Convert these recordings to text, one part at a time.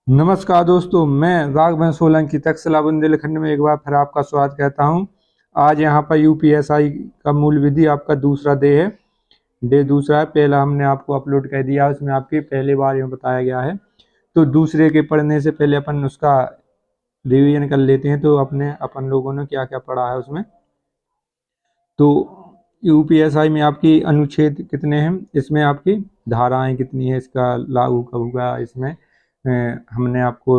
नमस्कार दोस्तों, मैं राघवन सोलंकी तक्षशिला बुंदेलखंड में एक बार फिर आपका स्वागत कहता हूं। आज यहां पर यूपीएसआई का मूल विधि आपका दूसरा डे दूसरा है। पहला हमने आपको अपलोड कर दिया, उसमें आपकी पहले बार में बताया गया है। तो दूसरे के पढ़ने से पहले अपन उसका रिवीजन कर लेते हैं। तो अपन लोगों ने क्या क्या पढ़ा है उसमें। तो यूपीएसआई में आपकी अनुच्छेद कितने हैं, इसमें आपकी धाराएं कितनी है, इसका लागू कब हुआ, इसमें हमने आपको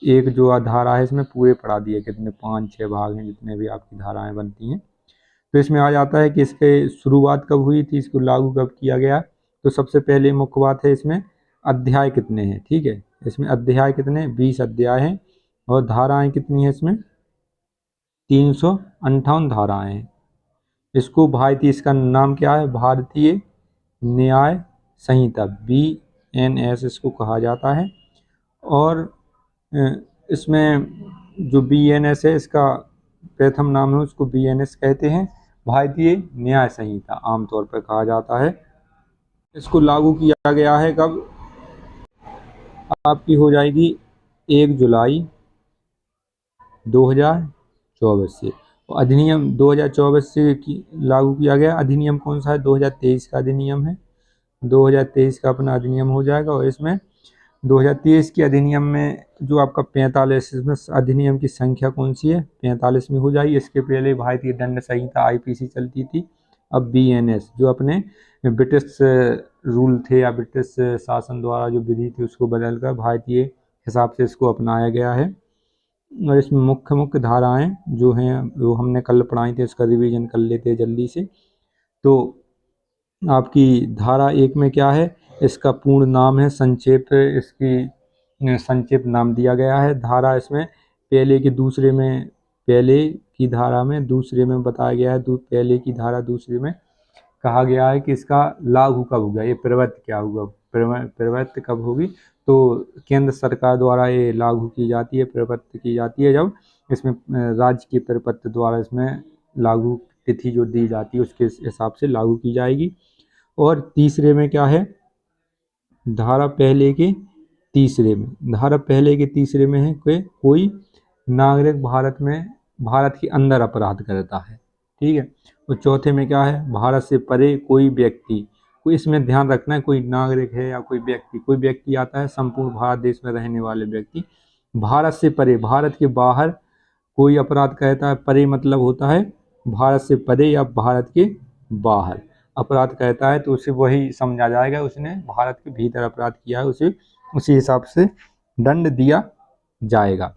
एक जो धारा है इसमें पूरे पढ़ा दिए, कितने 5-6 भाग हैं जितने भी आपकी धाराएं बनती हैं। तो इसमें आ जाता है कि इसके शुरुआत कब हुई थी, इसको लागू कब किया गया। तो सबसे पहले मुख्य बात है इसमें अध्याय कितने हैं। ठीक है, इसमें अध्याय कितने 20 अध्याय हैं और धाराएं कितनी है इसमें 358 धाराएं हैं। इसको भारतीय, इसका नाम क्या है, भारतीय न्याय संहिता BNS इसको कहा जाता है। और इसमें जो BNS है इसका प्रथम नाम है, उसको BNS कहते हैं, भारतीय न्याय संहिता आमतौर पर कहा जाता है। इसको लागू किया गया है कब, आपकी हो जाएगी 1 जुलाई 2024 से। और अधिनियम 2024 से लागू किया गया। अधिनियम कौन सा है, 2023 का अधिनियम है। 2023 का अपना अधिनियम हो जाएगा। और इसमें 2023 के अधिनियम में जो आपका 45, इसमें अधिनियम की संख्या कौन सी है, 45 में हो जाएगी। इसके पहले भारतीय दंड संहिता IPC चलती थी। अब BNS जो अपने ब्रिटिश रूल थे या ब्रिटिश शासन द्वारा जो विधि थी उसको बदलकर भारतीय हिसाब से इसको अपनाया गया है। और इसमें मुख्य मुख्य धाराएं जो हैं वो हमने कल पढ़ाई थी, इसका रिवीजन कर लेते हैं जल्दी से। तो आपकी धारा 1 में क्या है, इसका पूर्ण नाम है, संक्षेप इसकी संक्षिप्त नाम दिया गया है। धारा इसमें पहले की धारा में दूसरे में बताया गया है। पहले की धारा दूसरे में कहा गया है कि इसका लागू कब होगा, ये प्रवृत्ति क्या होगा, प्रवृत्ति कब होगी। तो केंद्र सरकार द्वारा ये लागू की जाती है, प्रवृत्ति की जाती है जब इसमें राज्य की प्रपत्र द्वारा इसमें लागू तिथि जो दी जाती है उसके हिसाब से लागू की जाएगी। और तीसरे में क्या है, धारा पहले के तीसरे में है कि कोई नागरिक भारत के अंदर अपराध करता है। ठीक है। और चौथे में क्या है, भारत से परे कोई व्यक्ति, कोई इसमें ध्यान रखना है, कोई नागरिक है या कोई व्यक्ति आता है, संपूर्ण भारत देश में रहने वाले व्यक्ति भारत से परे, भारत के बाहर कोई अपराध करता है। परे मतलब होता है भारत से परे या भारत के बाहर अपराध करता है, तो उसे वही समझा जाएगा उसने भारत के भीतर अपराध किया है, उसे उसी हिसाब से दंड दिया जाएगा।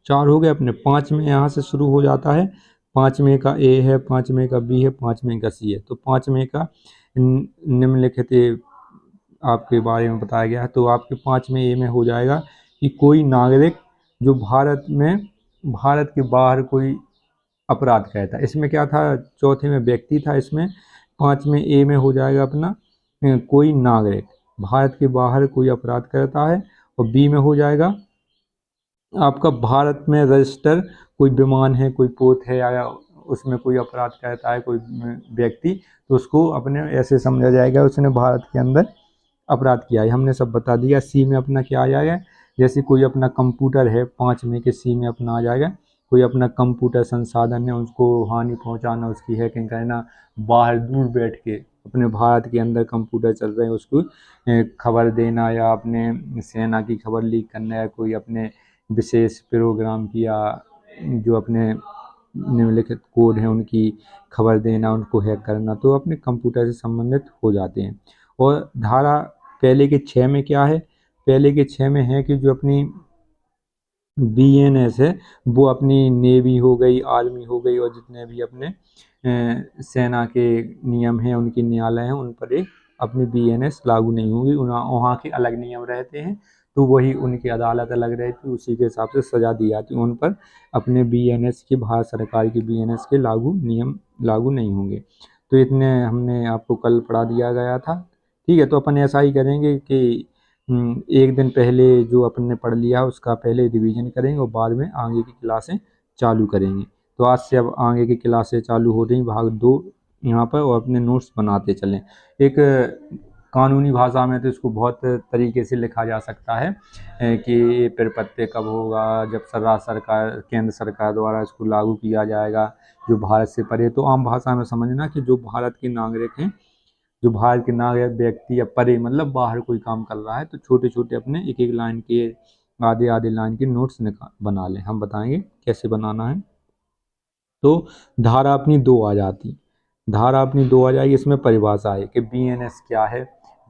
4 हो गए अपने। 5 में यहाँ से शुरू हो जाता है। 5 में का A है, 5 में का B है, 5 में का C है। तो 5 में का निम्नलिखित आपके बारे में बताया गया है। तो आपके 5 में A में हो जाएगा कि कोई नागरिक जो भारत के बाहर कोई अपराध करता है। इसमें क्या था, चौथे में व्यक्ति था, इसमें 5 में A में हो जाएगा अपना कोई नागरिक भारत के बाहर कोई अपराध करता है। और B में हो जाएगा आपका भारत में रजिस्टर कोई विमान है, कोई पोत है या उसमें कोई अपराध करता है कोई व्यक्ति, तो उसको अपने ऐसे समझा जाएगा उसने भारत के अंदर अपराध किया है। हमने सब बता दिया। C में अपना क्या आ जाएगा, जैसे कोई अपना कंप्यूटर है, 5 में के C में अपना आ जाएगा कोई अपना कंप्यूटर संसाधन है उसको हानि पहुंचाना, उसकी हैकिंग करना, बाहर दूर बैठ के अपने भारत के अंदर कंप्यूटर चल रहे हैं उसको खबर देना, या अपने सेना की खबर लीक करना, या कोई अपने विशेष प्रोग्राम की या जो अपने निम्नलिखित कोड हैं उनकी खबर देना, उनको हैक करना, तो अपने कंप्यूटर से संबंधित हो जाते हैं। और धारा पहले के 6 में क्या है, पहले के 6 में है कि जो अपनी BNS है वो अपनी नेवी हो गई, आर्मी हो गई, और जितने भी अपने सेना के नियम हैं, उनके न्यायालय हैं, उन पर अपनी BNS लागू नहीं होगी। वहाँ के अलग नियम रहते हैं, तो वही उनकी अदालत अलग रहती है, उसी के हिसाब से सजा दी जाती है। उन पर अपने BNS के, भारत सरकार की BNS के नियम लागू नहीं होंगे। तो इतने हमने आपको कल पढ़ा दिया गया था। ठीक है, तो अपन ऐसा ही करेंगे कि एक दिन पहले जो अपन ने पढ़ लिया उसका पहले रिवीजन करेंगे और बाद में आगे की क्लासें चालू करेंगे। तो आज से अब आगे की क्लासें चालू हो रही भाग 2 यहाँ पर, और अपने नोट्स बनाते चलें। एक कानूनी भाषा में तो इसको बहुत तरीके से लिखा जा सकता है कि ये प्रपत्ति कब होगा, जब राज्य सरकार केंद्र सरकार द्वारा इसको लागू किया जाएगा, जो भारत से परे। तो आम भाषा में समझना कि जो भारत के नागरिक हैं, जो भारत के नागरिक व्यक्ति या परे मतलब बाहर कोई काम कर रहा है, तो छोटे छोटे अपने एक एक लाइन के आधे आधे लाइन के नोट्स बना लें। हम बताएंगे कैसे बनाना है। तो धारा अपनी 2 आ जाती, धारा अपनी 2 आ जाएगी। इसमें परिभाषा है कि बीएनएस क्या है,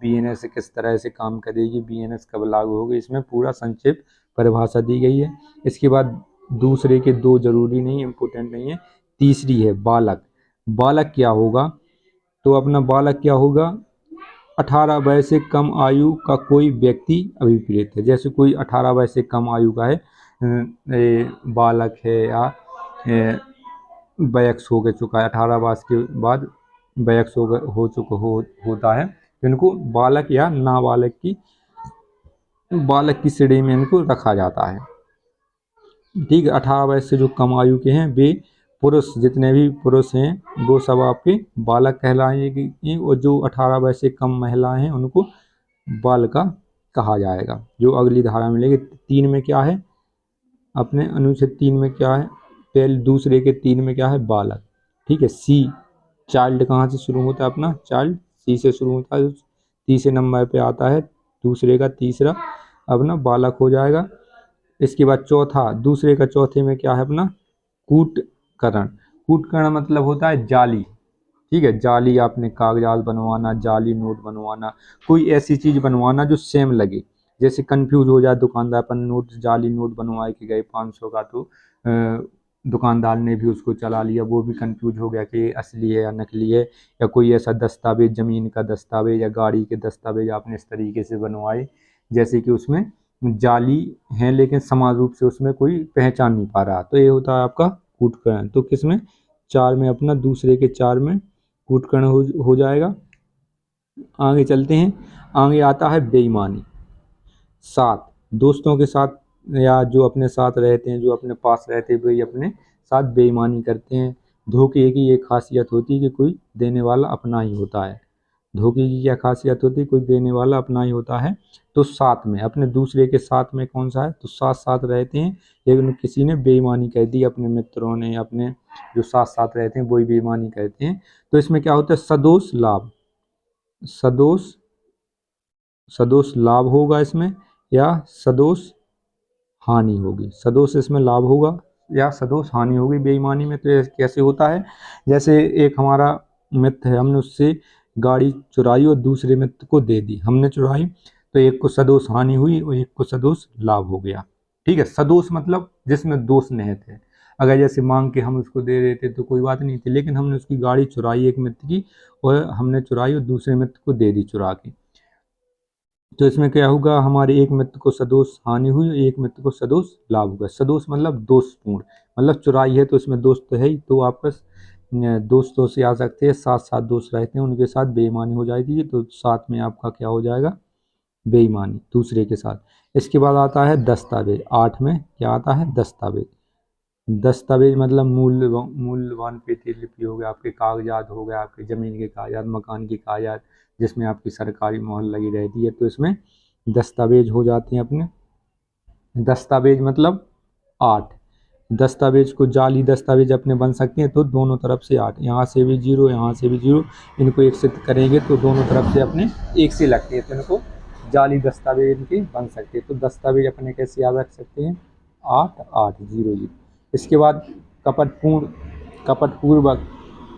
बीएनएस किस तरह से काम करेगी, बीएनएस कब लागू होगी, इसमें पूरा संक्षिप्त परिभाषा दी गई है। इसके बाद दूसरे के 2 जरूरी नहीं, इम्पोर्टेंट नहीं है। तीसरी है बालक। बालक क्या होगा, तो अपना बालक क्या होगा, 18 वर्ष से कम आयु का कोई व्यक्ति अभिप्रेत है। जैसे कोई 18 वर्ष से कम आयु का है, बालक है या वयस्क हो चुका है, 18 वर्ष के बाद वयस्क हो चुका होता है, तो इनको बालक या नाबालक की बालक की श्रेणी में इनको रखा जाता है। ठीक है, 18 वर्ष से जो कम आयु के हैं वे पुरुष, जितने भी पुरुष हैं वो सब आपके बालक कहलाएंगे, और जो 18 वर्ष से कम महिलाएं हैं उनको बालिका कहा जाएगा। जो अगली धारा मिलेगी 3 में क्या है, अपने अनुच्छेद 3 में क्या है, पहले दूसरे के 3 में क्या है, बालक। ठीक है, सी चाइल्ड कहाँ से शुरू होता है, अपना चाइल्ड सी से शुरू होता है, तीसरे नंबर पे आता है दूसरे का तीसरा, अपना बालक हो जाएगा। इसके बाद चौथा, दूसरे का चौथे में क्या है, अपना कूटकरण। कूटकरण मतलब होता है जाली। ठीक है, जाली आपने कागजात बनवाना, जाली नोट बनवाना, कोई ऐसी चीज बनवाना जो सेम लगे, जैसे कंफ्यूज हो जाए दुकानदार, अपन नोट जाली नोट बनवाए के गए 500 का, तो दुकानदार ने भी उसको चला लिया, वो भी कंफ्यूज हो गया कि असली है या नकली है। या कोई ऐसा दस्तावेज, जमीन का दस्तावेज या गाड़ी के दस्तावेज आपने इस तरीके से बनवाए जैसे कि उसमें जाली है लेकिन समान रूप से उसमें कोई पहचान नहीं पा रहा, तो ये होता है आपका कूटकरण। तो किसमें, 4 में, अपना दूसरे के 4 में कूटकरण हो जाएगा। आगे चलते हैं, आगे आता है बेईमानी। 7, दोस्तों के साथ या जो अपने साथ रहते हैं, जो अपने पास रहते हैं, वही अपने साथ बेईमानी करते हैं। धोखे की ये खासियत होती है कि कोई देने वाला अपना ही होता है। धोखे की क्या खासियत होती है, कोई देने वाला अपना ही होता है। तो 7 में, अपने दूसरे के साथ में कौन सा है, तो साथ साथ रहते हैं, लेकिन किसी ने बेईमानी कर दी, अपने मित्रों ने, अपने जो साथ साथ रहते हैं वही बेईमानी करते हैं। तो इसमें क्या होता है, सदोष लाभ, सदोष लाभ होगा इसमें, या सदोष हानि होगी। सदोष इसमें लाभ होगा या सदोष हानि होगी बेईमानी में। तो ये कैसे होता है, जैसे एक हमारा मित्र है, हमने उससे गाड़ी चुराई और दूसरे मित्र को दे दी, हमने चुराई, तो एक को सदोष हानि हुई और एक को सदोष लाभ हो गया। ठीक है, सदोष मतलब जिसमें दोष नहीं थे। अगर जैसे मांग के हम उसको दे देते तो कोई बात नहीं थी, लेकिन हमने उसकी गाड़ी चुराई एक मित्र की, और हमने चुराई और दूसरे मित्र को दे दी चुरा के, तो इसमें क्या होगा, हमारे एक मित्र को सदोष हानि हुई, एक मित्र को सदोष लाभ हुआ। सदोष मतलब दोषपूर्ण, मतलब चुराई है तो इसमें दोष तो है ही, तो आपस दोस्तों से आ सकते हैं, साथ साथ दोस्त रहते हैं, उनके साथ बेईमानी हो जाएगी, तो साथ में आपका क्या हो जाएगा, बेईमानी दूसरे के साथ। इसके बाद आता है दस्तावेज। 8 में क्या आता है, दस्तावेज। दस्तावेज मतलब मूल्यवान प्रतिलिपि हो गया, आपके कागजात हो गया, आपके ज़मीन के कागजात, मकान के कागजात, जिसमें आपकी सरकारी मोहर लगी रहती है, तो इसमें दस्तावेज हो जाते हैं अपने। दस्तावेज मतलब 8, दस्तावेज को जाली दस्तावेज अपने बन सकते हैं, तो दोनों तरफ से 8, यहाँ से भी 0, यहाँ से भी 0, इनको एक से करेंगे तो दोनों तरफ से अपने एक से लगते हैं, तो इनको जाली दस्तावेज इनके बन सकते हैं। तो दस्तावेज अपने कैसे याद रख सकते हैं, 8 8 0 0। इसके बाद कपटपूर्वक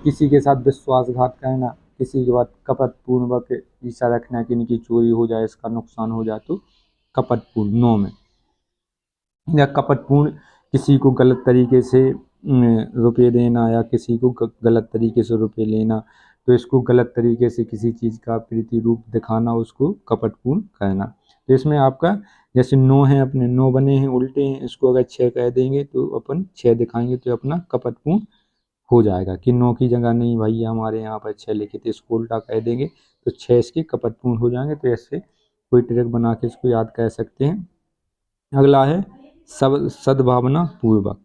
किसी के साथ विश्वासघात करना, किसी के बाद कपटपूर्वक ईर्ष्या रखना कि इनकी चोरी हो जाए, इसका नुकसान हो जाए, तो कपटपूर्ण 9 में। या कपटपूर्ण किसी को गलत तरीके से रुपये देना, या किसी को गलत तरीके से रुपये लेना, तो इसको गलत तरीके से किसी चीज़ का प्रतिरूप दिखाना, उसको कपटपूर्ण कहना। तो इसमें आपका जैसे 9 है, अपने 9 बने हैं, उल्टे हैं, इसको अगर 6 कह देंगे तो अपन 6 दिखाएंगे, तो अपना कपटपूर्ण हो जाएगा कि 9 की जगह नहीं भैया हमारे यहाँ पर 6 लिखे थे, इसको उल्टा कह देंगे तो 6 इसके कपटपूर्ण हो जाएंगे। तो ऐसे कोई ट्रिक बना के इसको याद कर सकते हैं। अगला है सद्भावना पूर्वक।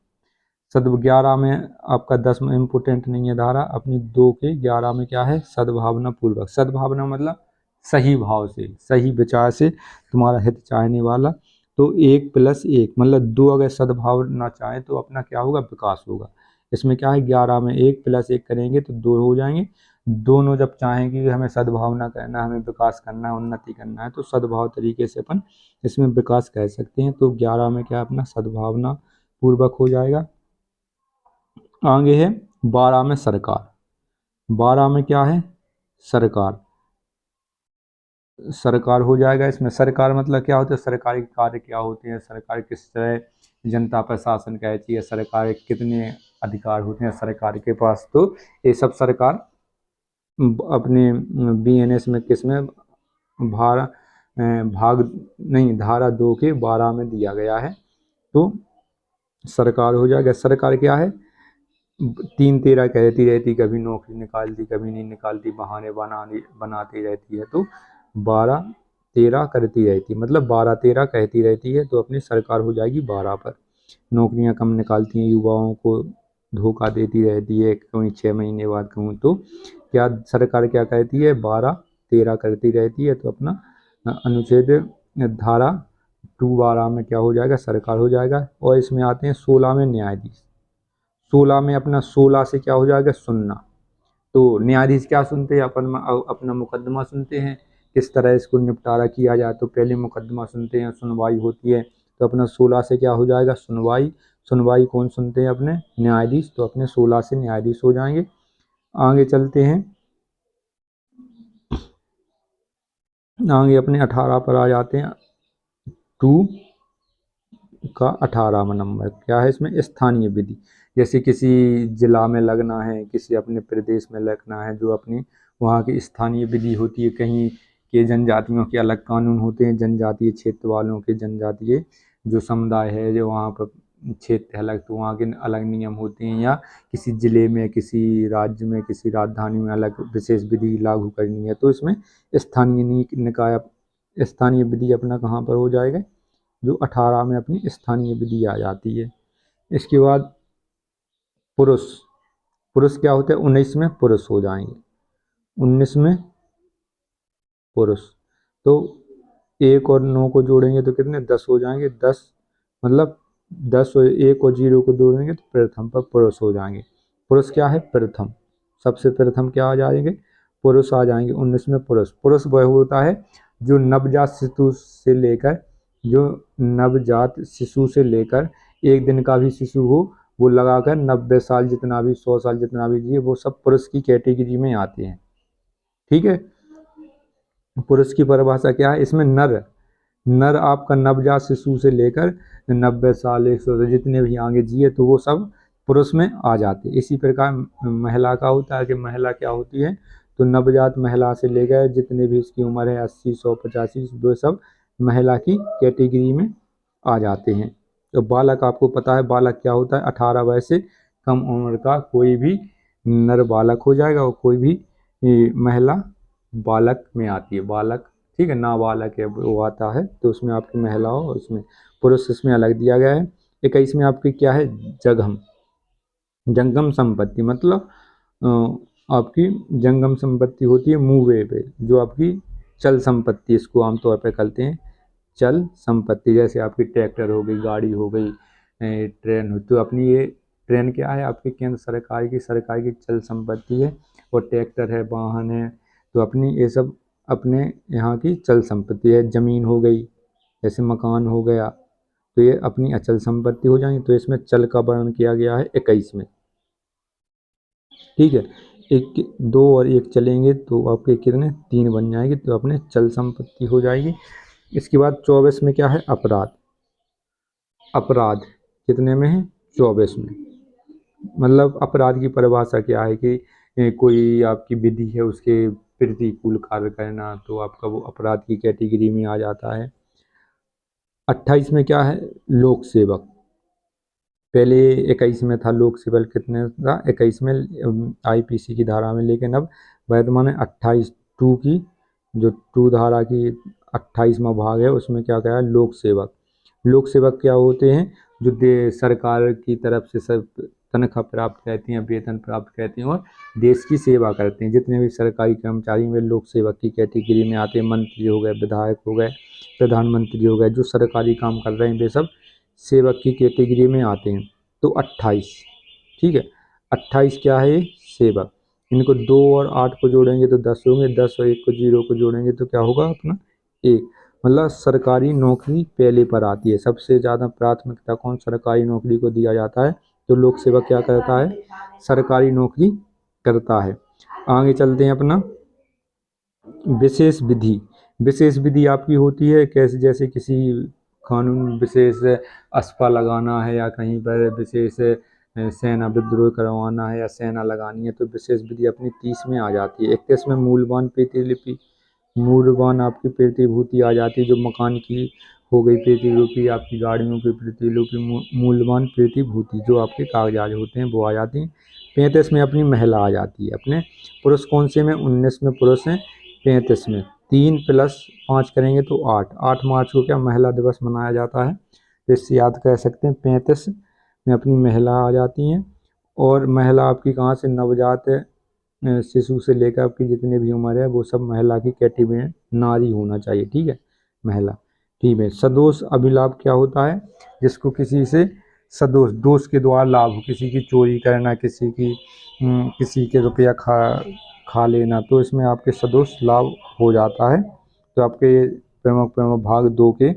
11 में आपका 10 में इम्पोर्टेंट नहीं है धारा, अपनी 2 के 11 में क्या है, सद्भावना पूर्वक। सद्भावना मतलब सही भाव से, सही विचार से, तुम्हारा हित चाहने वाला। तो 1+1 मतलब 2 अगर सद्भावना चाहे तो अपना क्या होगा, विकास होगा। इसमें क्या है, 11 में 1+1 करेंगे तो 2 हो जाएंगे। दोनों जब चाहेंगे कि हमें सद्भावना करना है, हमें विकास करना है, उन्नति करना है, तो सद्भाव तरीके से अपन इसमें विकास कह सकते हैं। तो 11 में क्या अपना सद्भावना पूर्वक हो जाएगा। आगे है 12 में सरकार। 12 में क्या है, सरकार। सरकार हो जाएगा। इसमें सरकार मतलब क्या होता है, सरकारी कार्य क्या होते हैं, सरकार किस तरह जनता पर शासन करती है, सरकार के कितने अधिकार होते हैं सरकार के पास, तो ये सब सरकार अपने BNS में किस में भाग नहीं, धारा 2 के 12 में दिया गया है। तो सरकार हो जाएगा। सरकार क्या है, 3-13 कहती रहती, कभी नौकरी निकालती कभी नहीं निकालती, बहाने बनाती रहती है। तो 12-13 करती रहती, मतलब 12-13 कहती रहती है, तो अपनी सरकार हो जाएगी 12 पर। नौकरियां कम निकालती हैं, युवाओं को धोखा देती रहती है, कहीं 6 महीने बाद कहूँ तो क्या सरकार क्या कहती है, 12-13 करती रहती है। तो अपना अनुच्छेद धारा 212 में क्या हो जाएगा, सरकार हो जाएगा। और इसमें आते हैं 16 में न्यायाधीश। 16 में अपना 16 से क्या हो जाएगा, सुनना। तो न्यायाधीश क्या सुनते हैं, अपना मुकदमा सुनते हैं, किस तरह इसको निपटारा किया जाए। तो पहले मुकदमा सुनते हैं, सुनवाई होती है। तो अपना 16 से क्या हो जाएगा, सुनवाई। सुनवाई कौन सुनते हैं, अपने न्यायाधीश। तो अपने 16 से न्यायाधीश हो जाएंगे। आगे चलते हैं, आगे अपने 18 पर आ जाते हैं। 2 का 18वां नंबर क्या है, इसमें स्थानीय विधि। जैसे किसी जिला में लगना है, किसी अपने प्रदेश में लगना है, जो अपनी वहाँ की स्थानीय विधि होती है। कहीं के जनजातियों के अलग कानून होते हैं, जनजातीय क्षेत्र वालों के, जनजातीय जो समुदाय है जो वहाँ पर क्षेत्र है अलग, तो वहाँ के अलग नियम होते हैं। या किसी जिले में, किसी राज्य में, किसी राजधानी में अलग विशेष विधि लागू करनी है, तो इसमें स्थानीय निकाय, स्थानीय विधि अपना कहाँ पर हो जाएगा, जो 18 में अपनी स्थानीय विधि आ जाती है। इसके बाद पुरुष। पुरुष क्या होता है, 19 में पुरुष हो जाएंगे। 19 में पुरुष। तो 1 और 9 को जोड़ेंगे तो कितने, 10 हो जाएंगे। 10 मतलब 10 और 1 और 0 को जोड़ेंगे तो प्रथम पर पुरुष हो जाएंगे। पुरुष क्या है, प्रथम, सबसे प्रथम क्या आ जाएंगे, पुरुष आ जाएंगे। 19 में पुरुष। पुरुष वह होता है जो नवजात शिशु से लेकर 1 दिन का भी शिशु हो, वो लगाकर 90 साल जितना भी, 100 साल जितना भी जिए, वो सब पुरुष की कैटेगरी में आते हैं। ठीक है। पुरुष की परिभाषा क्या है, इसमें नर, नर आपका नवजात शिशु से लेकर 90 साल, 100 से जितने भी आगे जिए, तो वो सब पुरुष में आ जाते। इसी प्रकार महिला का होता है कि महिला क्या होती है, तो नवजात महिला से लेकर जितने भी इसकी उम्र है 80, 100, 85, वो सब महिला की कैटेगरी में आ जाते हैं। तो बालक आपको पता है, बालक क्या होता है, 18 वर्ष से कम उम्र का कोई भी नर बालक हो जाएगा, और कोई भी महिला बालक में आती है, बालक। ठीक है, नाबालक है वो आता है, तो उसमें आपकी महिला हो, और उसमें पुरुष इसमें अलग दिया गया है। 21 में आपकी क्या है, जगम। जंगम संपत्ति मतलब आपकी जंगम संपत्ति होती है मूवेबल, जो आपकी चल संपत्ति, इसको आमतौर पर कहते हैं चल संपत्ति। जैसे आपकी ट्रैक्टर हो गई, गाड़ी हो गई, ट्रेन हो, तो अपनी ये ट्रेन क्या है, आपकी केंद्र सरकार की चल संपत्ति है। और ट्रैक्टर है, वाहन है, तो अपनी ये सब अपने यहाँ की चल संपत्ति है। ज़मीन हो गई, जैसे मकान हो गया, तो ये अपनी अचल संपत्ति हो जाएंगी। तो इसमें चल का वर्णन किया गया है 21 में। ठीक है, 1, 2 और 1 चलेंगे तो आपके कितने, 3 बन जाएंगे, तो अपने चल संपत्ति हो जाएगी। इसके बाद 24 में क्या है, अपराध। अपराध कितने में है, 24 में। मतलब अपराध की परिभाषा क्या है कि कोई आपकी विधि है, उसके प्रतिकूल कार्य करना, तो आपका वो अपराध की कैटेगरी में आ जाता है। 28 में क्या है, लोक सेवक। पहले 21 में था लोक सेवक, कितने था, 21 में IPC की धारा में, लेकिन अब वर्तमान में 28 2 की, जो 2 धारा की 28वां भाग है, उसमें क्या कहा है, लोक सेवक। लोक सेवक क्या होते हैं, जो सरकार की तरफ से सब तनख्वाह प्राप्त करते हैं, वेतन प्राप्त करते हैं और देश की सेवा करते हैं। जितने भी सरकारी कर्मचारी वे लोक सेवक की कैटेगरी में आते हैं। मंत्री हो गए, विधायक हो गए, प्रधानमंत्री हो गए, जो सरकारी काम कर रहे हैं वे सब सेवक की कैटेगरी में आते हैं। तो 28, ठीक है, 28 क्या है ये? सेवक। इनको 2 और 8 को जोड़ेंगे तो 10 होंगे, 10 और 1 को 0 को जोड़ेंगे तो क्या होगा अपना 1। मतलब सरकारी नौकरी पहले पर आती है। सबसे ज़्यादा प्राथमिकता कौन सरकारी नौकरी को दिया जाता है? तो लोक सेवक क्या करता है? सरकारी नौकरी करता है। आगे चलते हैं अपना विशेष विधि। विशेष विधि आपकी होती है कैसे? जैसे किसी कानून विशेष अस्पा लगाना है या कहीं पर विशेष सेना विद्रोह करवाना है या सेना लगानी है तो विशेष विधि अपनी 30 में आ जाती है। 31 में मूल्यवान प्रतिलिपि, मूल्यवान आपकी प्रतिभूति आ जाती है। जो मकान की हो गई प्रतिलिपि, आपकी गाड़ियों की प्रतिलिपि, मूल्यवान प्रतिभूति जो आपके कागजात होते हैं वो आ जाती हैं। 35 में अपनी महिला आ जाती है। अपने पुरुष कौन से में? 19 में पुरुष हैं, 35 में 3 + 5 करेंगे तो 8। 8 मार्च को क्या महिला दिवस मनाया जाता है? तो इससे याद कर सकते हैं 35 में अपनी महिला आ जाती हैं। और महिला आपकी कहाँ से? नवजात शिशु से लेकर आपकी जितने भी उम्र है वो सब महिला की कैटेगरी में नारी होना चाहिए, ठीक है, महिला, ठीक है। सदोष अभिलाभ क्या होता है? जिसको किसी से सदोष, दोष के द्वारा लाभ, किसी की चोरी करना, किसी के रुपया खा लेना, तो इसमें आपके सदोष लाभ हो जाता है। तो आपके प्रमुख भाग 2 के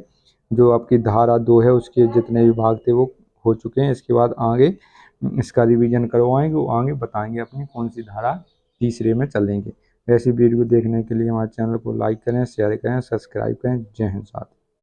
जो आपकी धारा 2 है उसके जितने भी भाग थे वो हो चुके हैं। इसके बाद आगे इसका रिवीजन करवाएंगे, वो आगे बताएंगे अपनी कौन सी धारा तीसरे में चलेंगे। ऐसी वीडियो देखने के लिए हमारे चैनल को लाइक करें, शेयर करें, सब्सक्राइब करें। जय हिंद साथियों।